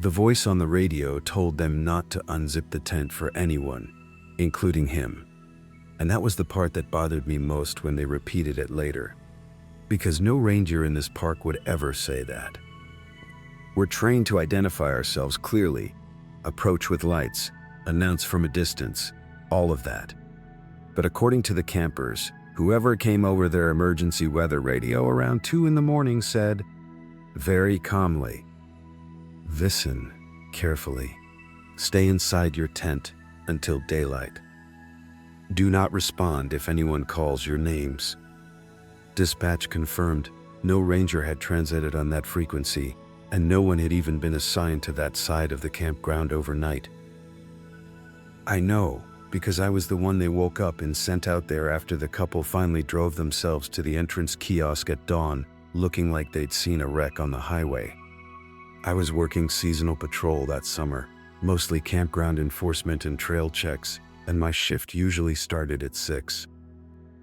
The voice on the radio told them not to unzip the tent for anyone, including him. And that was the part that bothered me most when they repeated it later. Because no ranger in this park would ever say that. We're trained to identify ourselves clearly, approach with lights, announce from a distance, all of that. But according to the campers, whoever came over their emergency weather radio around 2 in the morning said, very calmly, listen carefully. Stay inside your tent until daylight. Do not respond if anyone calls your names. Dispatch confirmed no ranger had transited on that frequency, and no one had even been assigned to that side of the campground overnight. I know, because I was the one they woke up and sent out there after the couple finally drove themselves to the entrance kiosk at dawn, looking like they'd seen a wreck on the highway. I was working seasonal patrol that summer, mostly campground enforcement and trail checks, and my shift usually started at 6.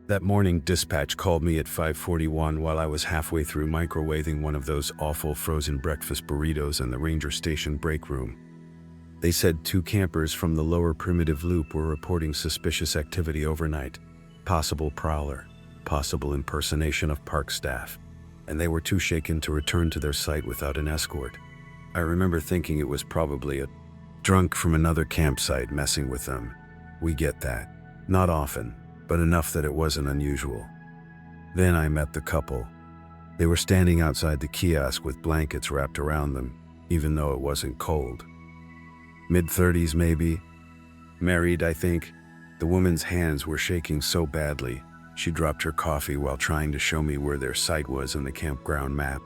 That morning, dispatch called me at 5:41 while I was halfway through microwaving one of those awful frozen breakfast burritos in the ranger station break room. They said 2 campers from the lower primitive loop were reporting suspicious activity overnight, possible prowler, possible impersonation of park staff, and they were too shaken to return to their site without an escort. I remember thinking it was probably a drunk from another campsite messing with them. We get that. Not often, but enough that it wasn't unusual. Then I met the couple. They were standing outside the kiosk with blankets wrapped around them, even though it wasn't cold. Mid-30s maybe. Married, I think. The woman's hands were shaking so badly, she dropped her coffee while trying to show me where their site was on the campground map.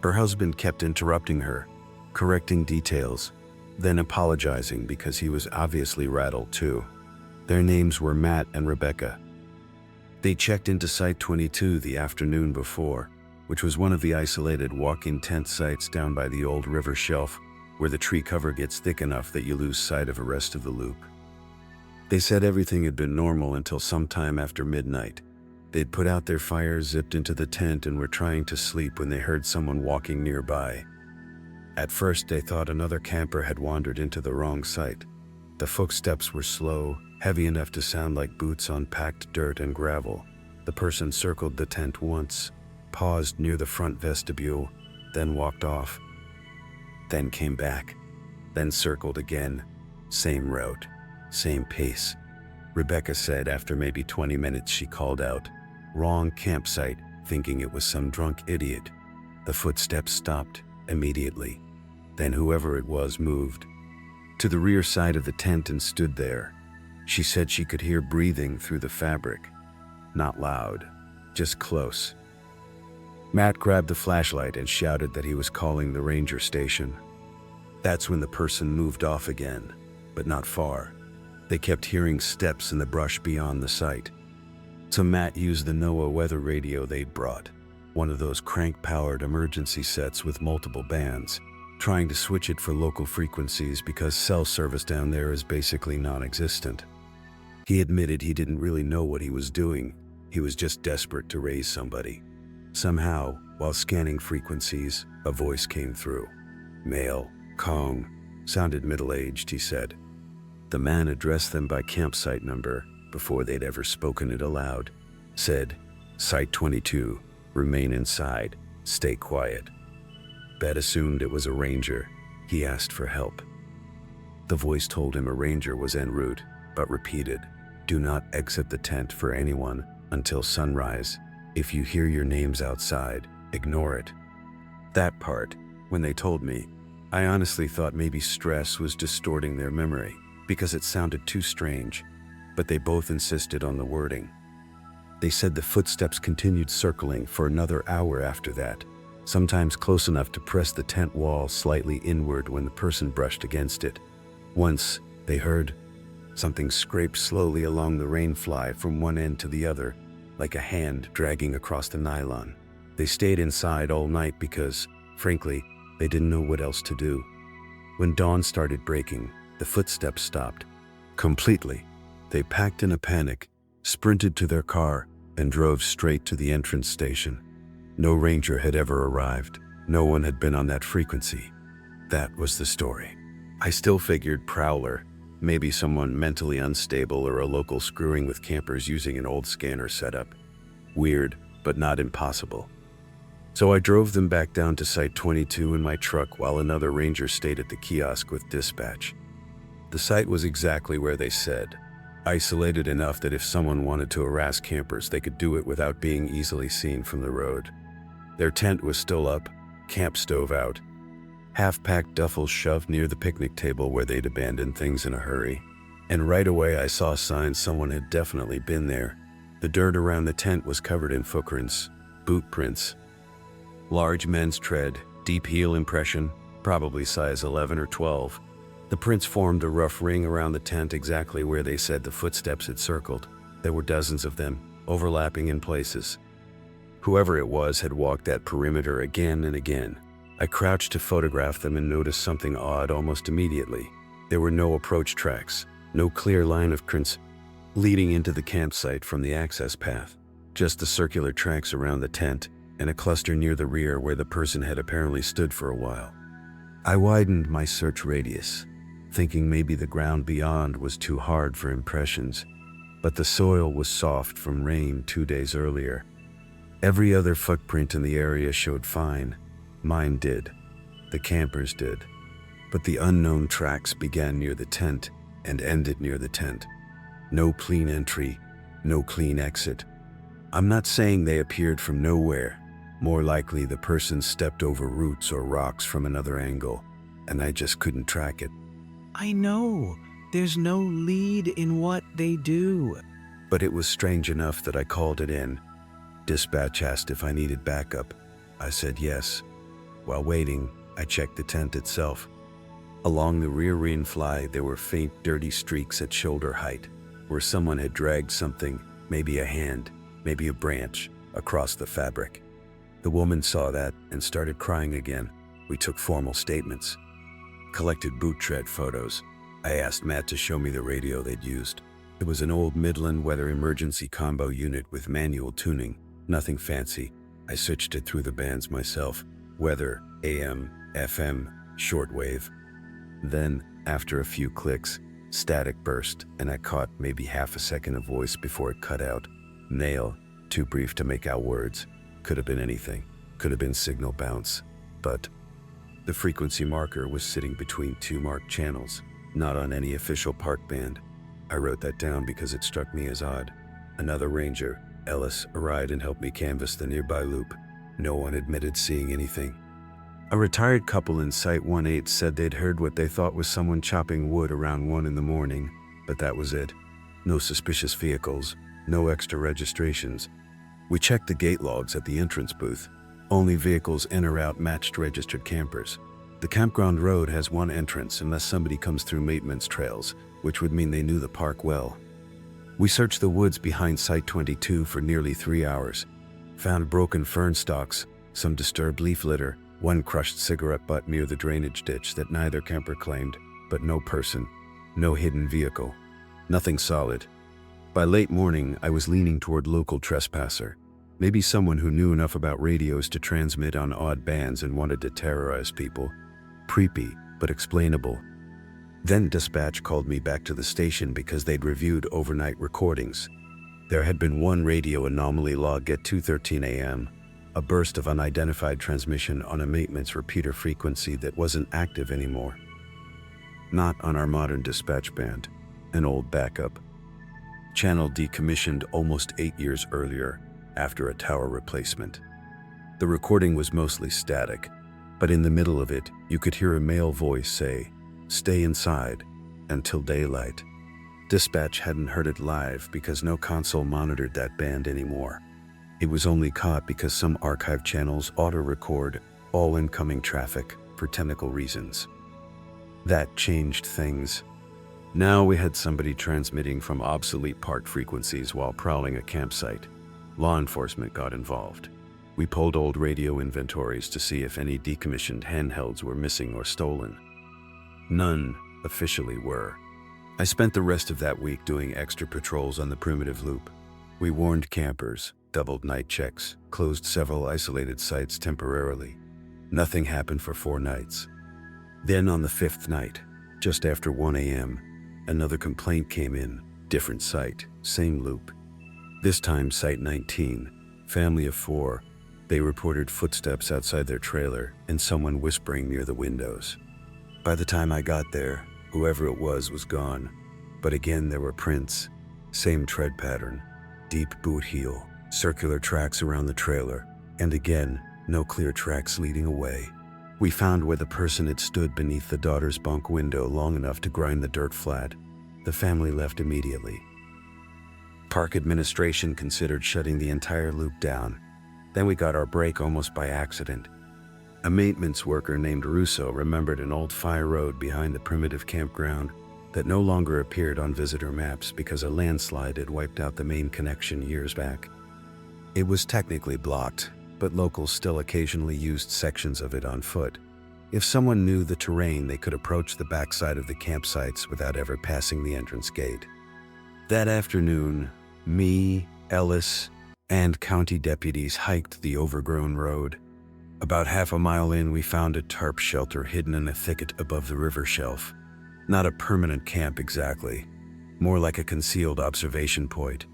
Her husband kept interrupting her, correcting details, then apologizing because he was obviously rattled too. Their names were Matt and Rebecca. They checked into Site 22 the afternoon before, which was one of the isolated walk-in tent sites down by the old river shelf where the tree cover gets thick enough that you lose sight of the rest of the loop. They said everything had been normal until sometime after midnight. They'd put out their fires, zipped into the tent, and were trying to sleep when they heard someone walking nearby. At first, they thought another camper had wandered into the wrong site. The footsteps were slow, heavy enough to sound like boots on packed dirt and gravel. The person circled the tent once, paused near the front vestibule, then walked off. Then came back, then circled again. Same route, same pace. Rebecca said after maybe 20 minutes she called out, "Wrong campsite," thinking it was some drunk idiot. The footsteps stopped immediately. Then whoever it was moved to the rear side of the tent and stood there. She said she could hear breathing through the fabric. Not loud, just close. Matt grabbed the flashlight and shouted that he was calling the ranger station. That's when the person moved off again, but not far. They kept hearing steps in the brush beyond the site. So Matt used the NOAA weather radio they'd brought, one of those crank-powered emergency sets with multiple bands, trying to switch it for local frequencies because cell service down there is basically non-existent. He admitted he didn't really know what he was doing. He was just desperate to raise somebody. Somehow, while scanning frequencies, a voice came through. Male, calm, sounded middle-aged, he said. The man addressed them by campsite number before they'd ever spoken it aloud. Said, "Site 22, remain inside, stay quiet." Bet assumed it was a ranger. He asked for help. The voice told him a ranger was en route, but repeated, "Do not exit the tent for anyone until sunrise. If you hear your names outside, ignore it." That part, when they told me, I honestly thought maybe stress was distorting their memory because it sounded too strange, but they both insisted on the wording. They said the footsteps continued circling for another hour after that, sometimes close enough to press the tent wall slightly inward when the person brushed against it. Once, they heard something scrape slowly along the rainfly from one end to the other, like a hand dragging across the nylon. They stayed inside all night because, frankly, they didn't know what else to do. When dawn started breaking, the footsteps stopped. Completely. They packed in a panic, sprinted to their car, and drove straight to the entrance station. No ranger had ever arrived. No one had been on that frequency. That was the story. I still figured prowler, maybe someone mentally unstable or a local screwing with campers using an old scanner setup. Weird, but not impossible. So I drove them back down to Site 22 in my truck while another ranger stayed at the kiosk with dispatch. The site was exactly where they said, isolated enough that if someone wanted to harass campers, they could do it without being easily seen from the road. Their tent was still up, camp stove out, half-packed duffels shoved near the picnic table where they'd abandoned things in a hurry. And right away I saw signs someone had definitely been there. The dirt around the tent was covered in footprints, boot prints. Large men's tread, deep heel impression, probably size 11 or 12. The prints formed a rough ring around the tent exactly where they said the footsteps had circled. There were dozens of them, overlapping in places. Whoever it was had walked that perimeter again and again. I crouched to photograph them and noticed something odd almost immediately. There were no approach tracks, no clear line of prints leading into the campsite from the access path. Just the circular tracks around the tent and a cluster near the rear where the person had apparently stood for a while. I widened my search radius, thinking maybe the ground beyond was too hard for impressions, but the soil was soft from rain 2 days earlier. Every other footprint in the area showed fine. Mine did. The campers did. But the unknown tracks began near the tent and ended near the tent. No clean entry, no clean exit. I'm not saying they appeared from nowhere. More likely the person stepped over roots or rocks from another angle, and I just couldn't track it. I know. There's no lead in what they do. But it was strange enough that I called it in. Dispatch asked if I needed backup. I said yes. While waiting, I checked the tent itself. Along the rear rain-fly, there were faint, dirty streaks at shoulder height, where someone had dragged something, maybe a hand, maybe a branch, across the fabric. The woman saw that and started crying again. We took formal statements. Collected boot tread photos. I asked Matt to show me the radio they'd used. It was an old Midland weather emergency combo unit with manual tuning. Nothing fancy. I switched it through the bands myself. Weather, AM, FM, shortwave. Then, after a few clicks, static burst, and I caught maybe half a second of voice before it cut out. Nail, too brief to make out words. Could have been anything. Could have been signal bounce. But the frequency marker was sitting between two marked channels, not on any official park band. I wrote that down because it struck me as odd. Another ranger, Ellis, arrived and helped me canvass the nearby loop. No one admitted seeing anything. A retired couple in Site 18 said they'd heard what they thought was someone chopping wood around 1 in the morning, but that was it. No suspicious vehicles, no extra registrations. We checked the gate logs at the entrance booth. Only vehicles in or out matched registered campers. The campground road has one entrance unless somebody comes through maintenance trails, which would mean they knew the park well. We searched the woods behind Site 22 for nearly 3 hours. Found broken fern stalks, some disturbed leaf litter, one crushed cigarette butt near the drainage ditch that neither camper claimed, but no person, no hidden vehicle, nothing solid. By late morning, I was leaning toward local trespasser. Maybe someone who knew enough about radios to transmit on odd bands and wanted to terrorize people. Creepy, but explainable. Then dispatch called me back to the station because they'd reviewed overnight recordings. There had been one radio anomaly log at 2:13 a.m., a burst of unidentified transmission on a maintenance repeater frequency that wasn't active anymore. Not on our modern dispatch band, an old backup. Channel decommissioned almost 8 years earlier, after a tower replacement. The recording was mostly static, but in the middle of it, you could hear a male voice say, "Stay inside until daylight." Dispatch hadn't heard it live because no console monitored that band anymore. It was only caught because some archive channels auto-record all incoming traffic for technical reasons. That changed things. Now we had somebody transmitting from obsolete park frequencies while prowling a campsite. Law enforcement got involved. We pulled old radio inventories to see if any decommissioned handhelds were missing or stolen. None officially were. I spent the rest of that week doing extra patrols on the primitive loop. We warned campers, doubled night checks, closed several isolated sites temporarily. Nothing happened for 4 nights. Then on the fifth night, just after 1 a.m., another complaint came in. Different site, same loop. This time site 19, family of 4. They reported footsteps outside their trailer and someone whispering near the windows. By the time I got there, whoever it was gone. But again there were prints, same tread pattern, deep boot heel, circular tracks around the trailer, and again, no clear tracks leading away. We found where the person had stood beneath the daughter's bunk window long enough to grind the dirt flat. The family left immediately. Park administration considered shutting the entire loop down. Then we got our break almost by accident. A maintenance worker named Russo remembered an old fire road behind the primitive campground that no longer appeared on visitor maps because a landslide had wiped out the main connection years back. It was technically blocked, but locals still occasionally used sections of it on foot. If someone knew the terrain, they could approach the backside of the campsites without ever passing the entrance gate. That afternoon, me, Ellis, and county deputies hiked the overgrown road. About half a mile in, we found a tarp shelter hidden in a thicket above the river shelf. Not a permanent camp exactly, more like a concealed observation point.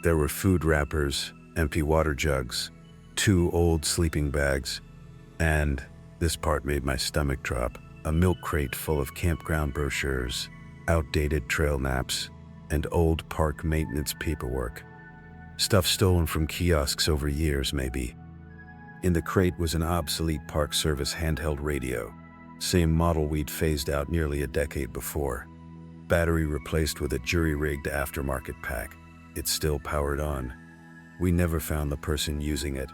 There were food wrappers, empty water jugs, 2 old sleeping bags, and, this part made my stomach drop, a milk crate full of campground brochures, outdated trail maps, and old park maintenance paperwork. Stuff stolen from kiosks over years, maybe. In the crate was an obsolete Park Service handheld radio, same model we'd phased out nearly a decade before. Battery replaced with a jury-rigged aftermarket pack. It still powered on. We never found the person using it.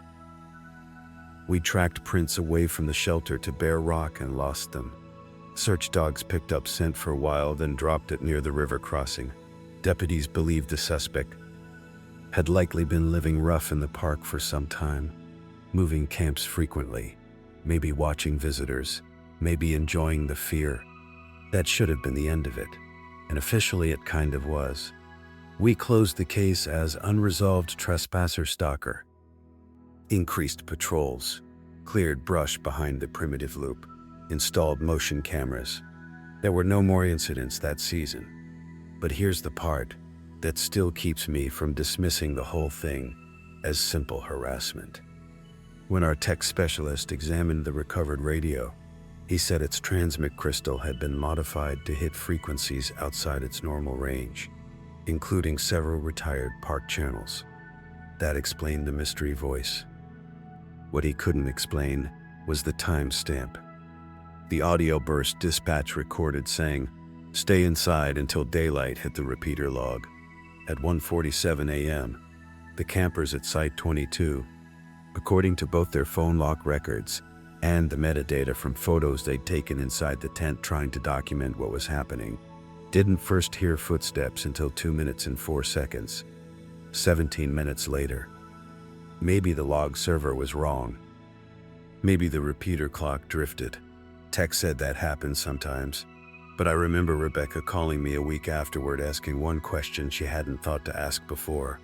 We tracked prints away from the shelter to Bear Rock and lost them. Search dogs picked up scent for a while, then dropped it near the river crossing. Deputies believed the suspect had likely been living rough in the park for some time, moving camps frequently, maybe watching visitors, maybe enjoying the fear. That should have been the end of it, and officially it kind of was. We closed the case as unresolved trespasser stalker. Increased patrols, cleared brush behind the primitive loop, installed motion cameras. There were no more incidents that season. But here's the part that still keeps me from dismissing the whole thing as simple harassment. When our tech specialist examined the recovered radio, he said its transmit crystal had been modified to hit frequencies outside its normal range, including several retired park channels. That explained the mystery voice. What he couldn't explain was the timestamp. The audio burst dispatch recorded saying, "Stay inside until daylight," hit the repeater log. At 1:47 a.m., the campers at Site 22, according to both their phone log records and the metadata from photos they'd taken inside the tent trying to document what was happening, didn't first hear footsteps until 2 minutes and 4 seconds, 17 minutes later. Maybe the log server was wrong. Maybe the repeater clock drifted. Tech said that happens sometimes. But I remember Rebecca calling me a week afterward asking one question she hadn't thought to ask before.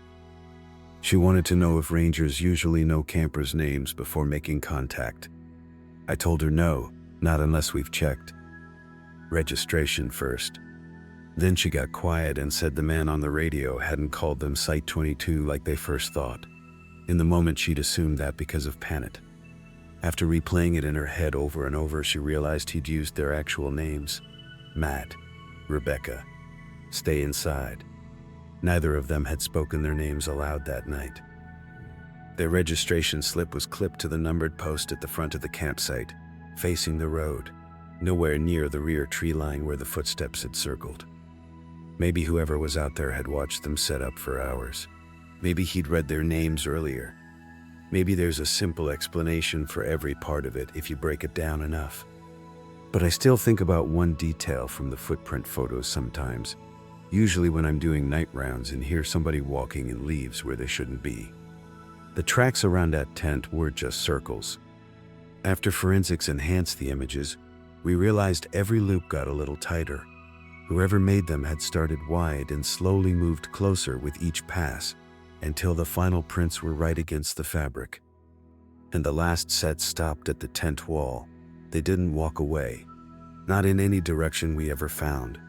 She wanted to know if rangers usually know campers' names before making contact. I told her no, not unless we've checked. Registration first. Then she got quiet and said the man on the radio hadn't called them Site 22 like they first thought. In the moment she'd assumed that because of Panet. After replaying it in her head over and over, she realized he'd used their actual names. Matt, Rebecca, stay inside. Neither of them had spoken their names aloud that night. Their registration slip was clipped to the numbered post at the front of the campsite, facing the road, nowhere near the rear tree line where the footsteps had circled. Maybe whoever was out there had watched them set up for hours. Maybe he'd read their names earlier. Maybe there's a simple explanation for every part of it if you break it down enough. But I still think about one detail from the footprint photos sometimes, usually when I'm doing night rounds and hear somebody walking in leaves where they shouldn't be. The tracks around that tent were just circles. After forensics enhanced the images, we realized every loop got a little tighter. Whoever made them had started wide and slowly moved closer with each pass until the final prints were right against the fabric. And the last set stopped at the tent wall, They didn't walk away, not in any direction we ever found.